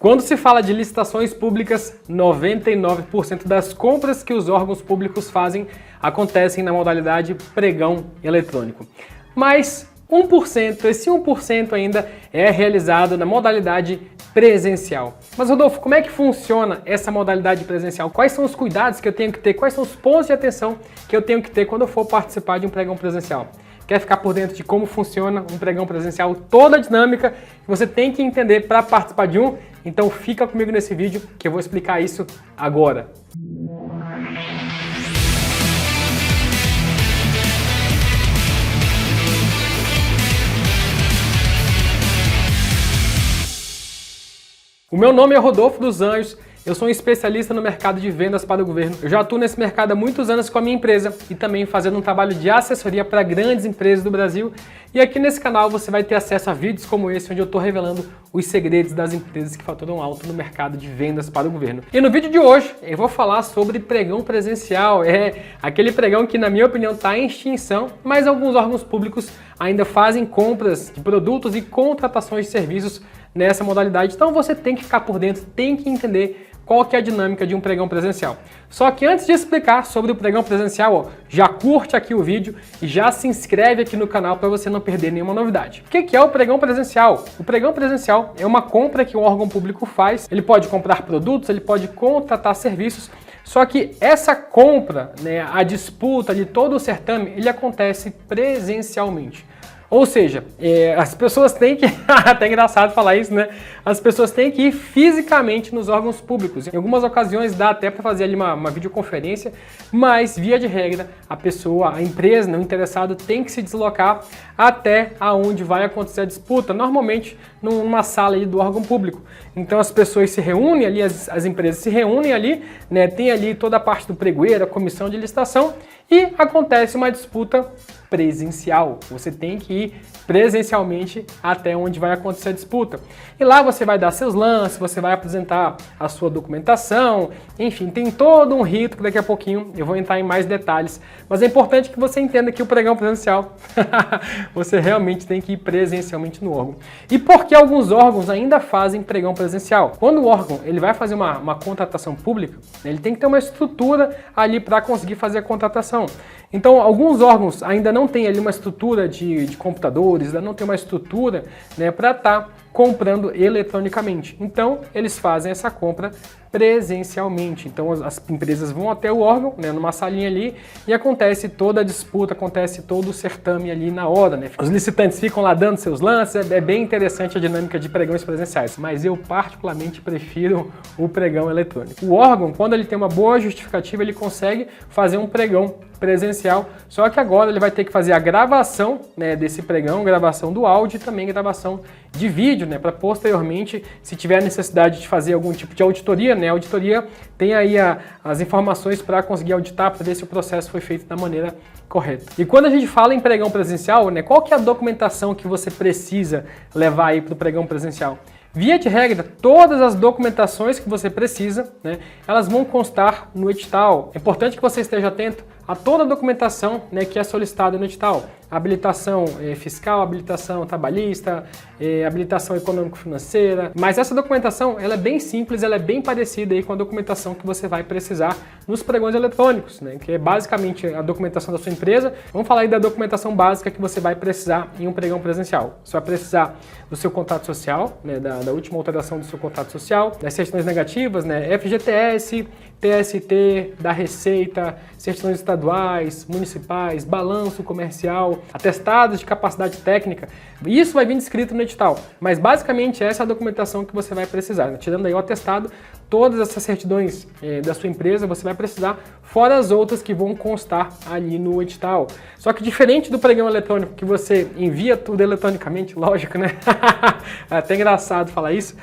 Quando se fala de licitações públicas, 99% das compras que os órgãos públicos fazem acontecem na modalidade pregão eletrônico. Mas 1%, esse 1% ainda é realizado na modalidade presencial. Mas Rodolfo, como é que funciona essa modalidade presencial? Quais são os cuidados que eu tenho que ter? Quais são os pontos de atenção que eu tenho que ter quando eu for participar de um pregão presencial? Quer ficar por dentro de como funciona um pregão presencial, toda a dinâmica que você tem que entender para participar de um? Então fica comigo nesse vídeo que eu vou explicar isso agora. O meu nome é Rodolfo dos Anjos, eu sou um especialista no mercado de vendas para o governo. Eu já atuo nesse mercado há muitos anos com a minha empresa e também fazendo um trabalho de assessoria para grandes empresas do Brasil. E aqui nesse canal você vai ter acesso a vídeos como esse, onde eu estou revelando os segredos das empresas que faturam alto no mercado de vendas para o governo. E no vídeo de hoje eu vou falar sobre pregão presencial. É aquele pregão que, na minha opinião, está em extinção, mas alguns órgãos públicos ainda fazem compras de produtos e contratações de serviços nessa modalidade. Então você tem que ficar por dentro, tem que entender qual que é a dinâmica de um pregão presencial. Só que antes de explicar sobre o pregão presencial, já curte aqui o vídeo e já se inscreve aqui no canal para você não perder nenhuma novidade. O que é o pregão presencial? O pregão presencial é uma compra que um órgão público faz. Ele pode comprar produtos, ele pode contratar serviços, só que essa compra, a disputa de todo o certame, ele acontece presencialmente. Ou seja, as pessoas têm que, até engraçado falar isso, né? As pessoas têm que ir fisicamente nos órgãos públicos. Em algumas ocasiões dá até para fazer ali uma videoconferência, mas via de regra, a empresa, o interessado tem que se deslocar até aonde vai acontecer a disputa, normalmente numa sala ali do órgão público. Então as pessoas se reúnem ali, as empresas se reúnem ali, tem ali toda a parte do pregoeiro, a comissão de licitação e acontece uma disputa presencial. Você tem que ir presencialmente até onde vai acontecer a disputa. E lá você vai dar seus lances, você vai apresentar a sua documentação, enfim, tem todo um rito que daqui a pouquinho eu vou entrar em mais detalhes. Mas é importante que você entenda que o pregão presencial, você realmente tem que ir presencialmente no órgão. E por que alguns órgãos ainda fazem pregão presencial? Quando o órgão ele vai fazer uma contratação pública, ele tem que ter uma estrutura ali para conseguir fazer a contratação. Então, alguns órgãos ainda não têm ali uma estrutura de computadores, ainda não tem uma estrutura para estar comprando eletronicamente. Então, eles fazem essa compra presencialmente. Então, as empresas vão até o órgão, numa salinha ali, e acontece toda a disputa, acontece todo o certame ali na hora. Os licitantes ficam lá dando seus lances, é bem interessante a dinâmica de pregões presenciais, mas eu particularmente prefiro o pregão eletrônico. O órgão, quando ele tem uma boa justificativa, ele consegue fazer um pregão presencial, só que agora ele vai ter que fazer a gravação desse pregão, gravação do áudio e também gravação de vídeo, para posteriormente, se tiver necessidade de fazer algum tipo de auditoria, a auditoria tem aí as informações para conseguir auditar, para ver se o processo foi feito da maneira correta. E quando a gente fala em pregão presencial, qual que é a documentação que você precisa levar aí para o pregão presencial? Via de regra, todas as documentações que você precisa, elas vão constar no edital. É importante que você esteja atento a toda a documentação que é solicitada no edital. Habilitação fiscal, habilitação trabalhista, habilitação econômico-financeira. Mas essa documentação ela é bem simples, ela é bem parecida aí com a documentação que você vai precisar nos pregões eletrônicos, que é basicamente a documentação da sua empresa. Vamos falar aí da documentação básica que você vai precisar em um pregão presencial. Você vai precisar do seu contrato social, da última alteração do seu contrato social, das certidões negativas, FGTS, TST, da Receita, certidões estaduais, municipais, balanço comercial, atestados de capacidade técnica. Isso vai vir descrito no edital, mas basicamente essa é a documentação que você vai precisar. Tirando aí o atestado, todas essas certidões da sua empresa você vai precisar, fora as outras que vão constar ali no edital. Só que diferente do pregão eletrônico, que você envia tudo eletronicamente, lógico, É até engraçado falar isso.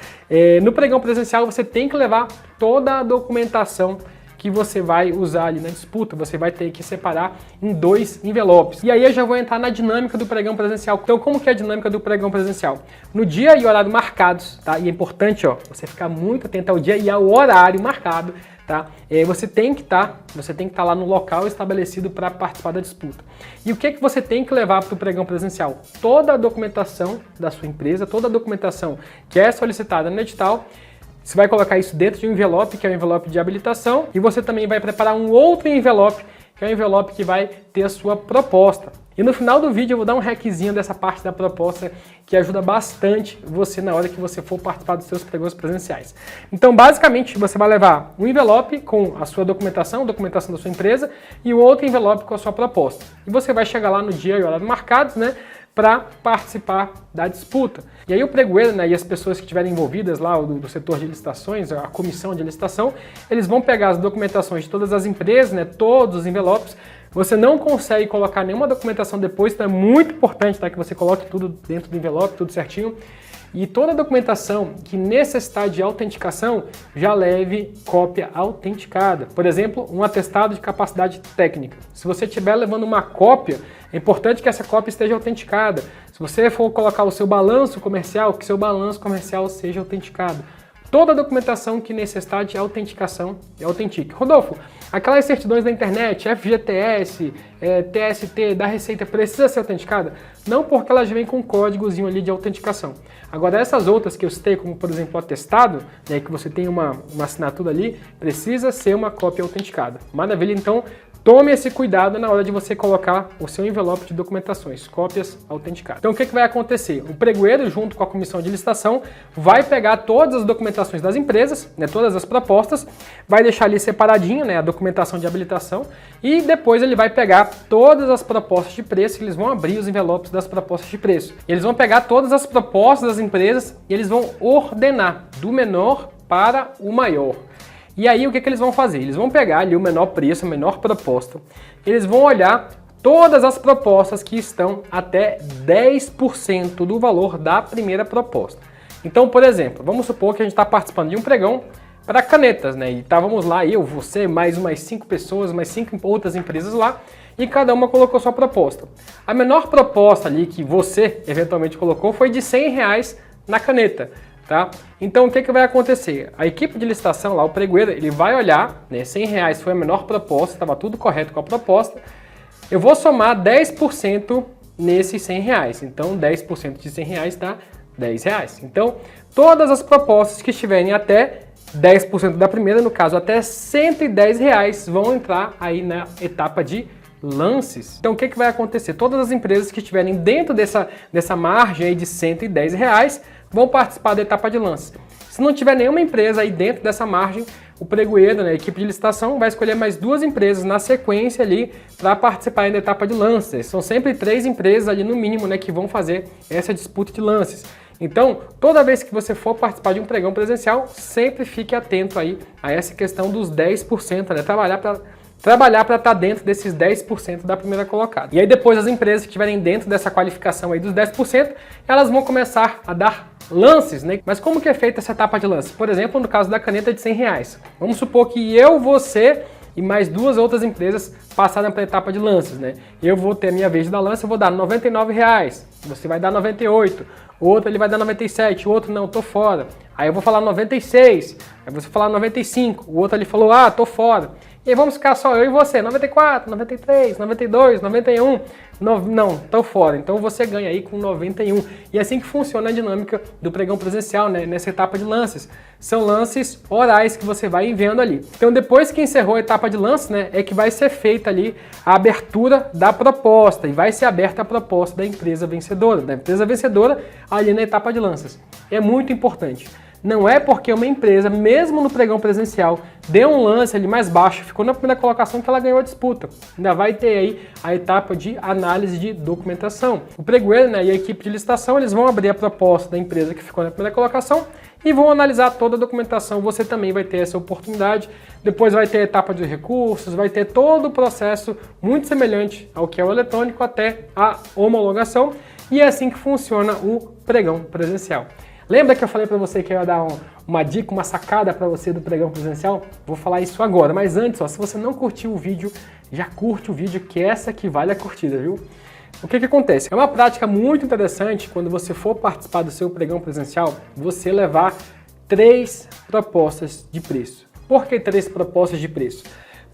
No pregão presencial você tem que levar toda a documentação que você vai usar ali na disputa, você vai ter que separar em 2 envelopes. E aí eu já vou entrar na dinâmica do pregão presencial. Então, como que é a dinâmica do pregão presencial? No dia e horário marcados, tá? E é importante, você ficar muito atento ao dia e ao horário marcado, tá? Você tem que estar lá no local estabelecido para participar da disputa. E o que você tem que levar para o pregão presencial? Toda a documentação da sua empresa, toda a documentação que é solicitada no edital, Você vai colocar isso dentro de um envelope, que é o envelope de habilitação, e você também vai preparar um outro envelope, que é o envelope que vai ter a sua proposta. E no final do vídeo eu vou dar um hackzinho dessa parte da proposta que ajuda bastante você na hora que você for participar dos seus pregões presenciais. Então, basicamente, você vai levar um envelope com a sua documentação, documentação da sua empresa, e o outro envelope com a sua proposta. E você vai chegar lá no dia e horário marcados, né, para participar da disputa. E aí o pregoeiro, né, e as pessoas que estiverem envolvidas lá do setor de licitações, a comissão de licitação, eles vão pegar as documentações de todas as empresas, né, todos os envelopes. Você não consegue colocar nenhuma documentação depois, então é muito importante, tá, que você coloque tudo dentro do envelope, tudo certinho. E toda a documentação que necessitar de autenticação já leve cópia autenticada. Por exemplo, um atestado de capacidade técnica. Se você estiver levando uma cópia, é importante que essa cópia esteja autenticada. Se você for colocar o seu balanço comercial, que seu balanço comercial seja autenticado. Toda a documentação que necessitar de autenticação é autentique. Rodolfo, aquelas certidões da internet, FGTS, TST, da Receita, precisa ser autenticada? Não, porque elas vêm com um códigozinho ali de autenticação. Agora, essas outras que eu citei, como por exemplo o atestado, né, que você tem uma assinatura ali, precisa ser uma cópia autenticada. Maravilha, então tome esse cuidado na hora de você colocar o seu envelope de documentações, cópias autenticadas. Então o que vai acontecer? O pregoeiro, junto com a comissão de licitação, vai pegar todas as documentações das empresas, né, todas as propostas, vai deixar ali separadinho, né, a documentação de habilitação, e depois ele vai pegar todas as propostas de preço, eles vão abrir os envelopes das propostas de preço. Eles vão pegar todas as propostas das empresas e eles vão ordenar do menor para o maior. E aí o que eles vão fazer? Eles vão pegar ali o menor preço, a menor proposta, eles vão olhar todas as propostas que estão até 10% do valor da primeira proposta. Então, por exemplo, vamos supor que a gente está participando de um pregão para canetas, né? E estávamos lá, eu, você, mais umas 5 pessoas, mais 5 outras empresas lá, e cada uma colocou sua proposta. A menor proposta ali que você eventualmente colocou foi de R$100 na caneta. Tá? Então o que vai acontecer? A equipe de licitação lá, o pregoeiro, ele vai olhar, né, R$100 foi a menor proposta, estava tudo correto com a proposta, eu vou somar 10% nesses R$100, então 10% de R$100 dá R$10. Então todas as propostas que estiverem até 10% da primeira, no caso até R$110, vão entrar aí na etapa de lances. Então o que vai acontecer? Todas as empresas que estiverem dentro dessa margem aí de R$110 vão participar da etapa de lances. Se não tiver nenhuma empresa aí dentro dessa margem, o pregoeiro, né, a equipe de licitação, vai escolher mais 2 empresas na sequência ali para participar da etapa de lances. São sempre 3 empresas ali no mínimo, né, que vão fazer essa disputa de lances. Então, toda vez que você for participar de um pregão presencial, sempre fique atento aí a essa questão dos 10%, né, trabalhar para estar dentro desses 10% da primeira colocada. E aí depois as empresas que estiverem dentro dessa qualificação aí dos 10%, elas vão começar a dar lances, né? Mas como que é feita essa etapa de lances? Por exemplo, no caso da caneta de R$100. Vamos supor que eu, você e mais 2 outras empresas passaram para a etapa de lances, né? Eu vou ter a minha vez de dar lance, eu vou dar R$99, você vai dar 98, o outro ele vai dar 97, o outro não, tô fora. Aí eu vou falar 96, aí você falar 95, o outro ali falou, ah, tô fora. E aí vamos ficar só eu e você, 94, 93, 92, 91, não, tô fora. Então você ganha aí com 91. E é assim que funciona a dinâmica do pregão presencial, né, nessa etapa de lances. São lances orais que você vai enviando ali. Então depois que encerrou a etapa de lances, né, é que vai ser feita ali a abertura da proposta. E vai ser aberta a proposta da empresa vencedora. Ali na etapa de lances. É muito importante. Não é porque uma empresa, mesmo no pregão presencial, deu um lance ali mais baixo, ficou na primeira colocação, que ela ganhou a disputa. Ainda vai ter aí a etapa de análise de documentação. O pregoeiro, né, e a equipe de licitação, eles vão abrir a proposta da empresa que ficou na primeira colocação e vão analisar toda a documentação. Você também vai ter essa oportunidade. Depois vai ter a etapa de recursos, vai ter todo o processo muito semelhante ao que é o eletrônico até a homologação. E é assim que funciona o pregão presencial. Lembra que eu falei para você que eu ia dar uma dica, uma sacada para você do pregão presencial? Vou falar isso agora, mas antes, ó, se você não curtiu o vídeo, já curte o vídeo, que essa que vale a curtida, viu? O que acontece? É uma prática muito interessante quando você for participar do seu pregão presencial, você levar 3 propostas de preço. Por que 3 propostas de preço?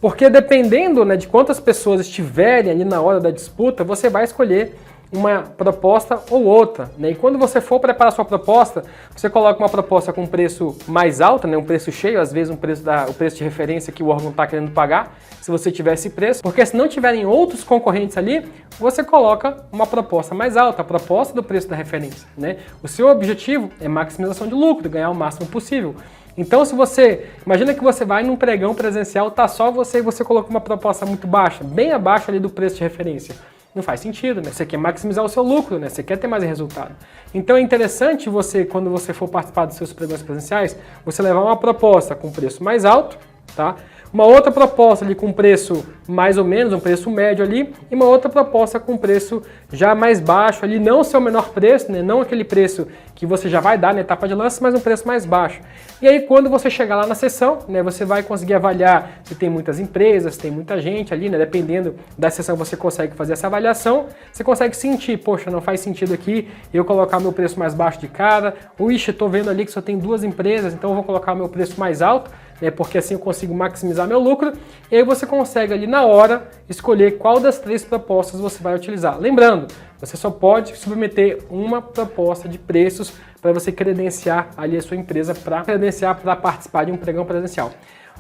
Porque dependendo, né, de quantas pessoas estiverem ali na hora da disputa, você vai escolher uma proposta ou outra, né? E quando você for preparar sua proposta, você coloca uma proposta com preço mais alto, né? Um preço cheio, às vezes o preço de referência que o órgão está querendo pagar, se você tiver esse preço, porque se não tiverem outros concorrentes ali, você coloca uma proposta mais alta, a proposta do preço da referência, né? O seu objetivo é maximização de lucro, ganhar o máximo possível. Então, se você, imagina que você vai num pregão presencial, tá só você e você coloca uma proposta muito baixa, bem abaixo ali do preço de referência. Não faz sentido, né? Você quer maximizar o seu lucro, né? Você quer ter mais resultado. Então é interessante você, quando você for participar dos seus pregões presenciais, você levar uma proposta com preço mais alto, tá? Uma outra proposta ali com preço mais ou menos, um preço médio ali, e uma outra proposta com preço já mais baixo ali, não o seu menor preço, né? Não aquele preço que você já vai dar na etapa de lance, mas um preço mais baixo. E aí quando você chegar lá na sessão, né, você vai conseguir avaliar se tem muitas empresas, se tem muita gente ali, né? Dependendo da sessão você consegue fazer essa avaliação, você consegue sentir, poxa, não faz sentido aqui eu colocar meu preço mais baixo de cara, ou ixi, tô vendo ali que só tem 2 empresas, então eu vou colocar meu preço mais alto, né, porque assim eu consigo maximizar meu lucro, e aí você consegue ali na hora escolher qual das 3 propostas você vai utilizar. Lembrando, você só pode submeter uma proposta de preços para você credenciar ali a sua empresa para participar de um pregão presencial.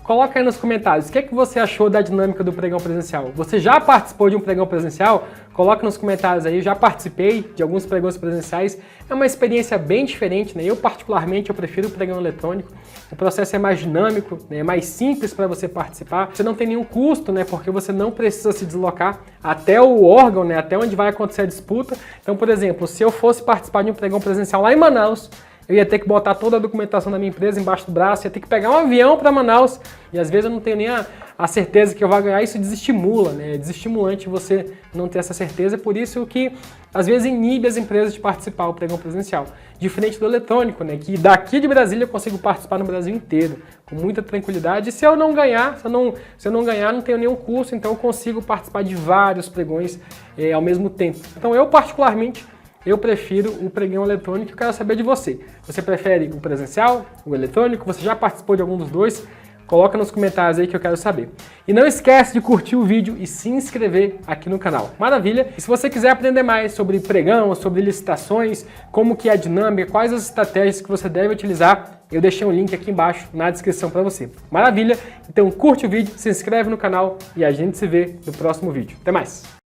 Coloca aí nos comentários o que é que você achou da dinâmica do pregão presencial. Você já participou de um pregão presencial? Coloca nos comentários aí, eu já participei de alguns pregões presenciais. É uma experiência bem diferente, né? Eu particularmente eu prefiro o pregão eletrônico. O processo é mais dinâmico, né? É mais simples para você participar. Você não tem nenhum custo, né? Porque você não precisa se deslocar até o órgão, né? Até onde vai acontecer a disputa. Então, por exemplo, se eu fosse participar de um pregão presencial lá em Manaus, eu ia ter que botar toda a documentação da minha empresa embaixo do braço, ia ter que pegar um avião para Manaus, e às vezes eu não tenho nem a certeza que eu vou ganhar, isso desestimula, né? É desestimulante você não ter essa certeza, por isso que às vezes inibe as empresas de participar do pregão presencial. Diferente do eletrônico, né? Que daqui de Brasília eu consigo participar no Brasil inteiro, com muita tranquilidade, e se eu não ganhar, se eu não ganhar, não tenho nenhum custo, então eu consigo participar de vários pregões ao mesmo tempo. Então eu particularmente, eu prefiro o pregão eletrônico. Eu quero saber de você. Você prefere o presencial, o eletrônico? Você já participou de algum dos dois? Coloca nos comentários aí que eu quero saber. E não esquece de curtir o vídeo e se inscrever aqui no canal. Maravilha? E se você quiser aprender mais sobre pregão, sobre licitações, como que é a dinâmica, quais as estratégias que você deve utilizar, eu deixei um link aqui embaixo na descrição para você. Maravilha? Então curte o vídeo, se inscreve no canal e a gente se vê no próximo vídeo. Até mais!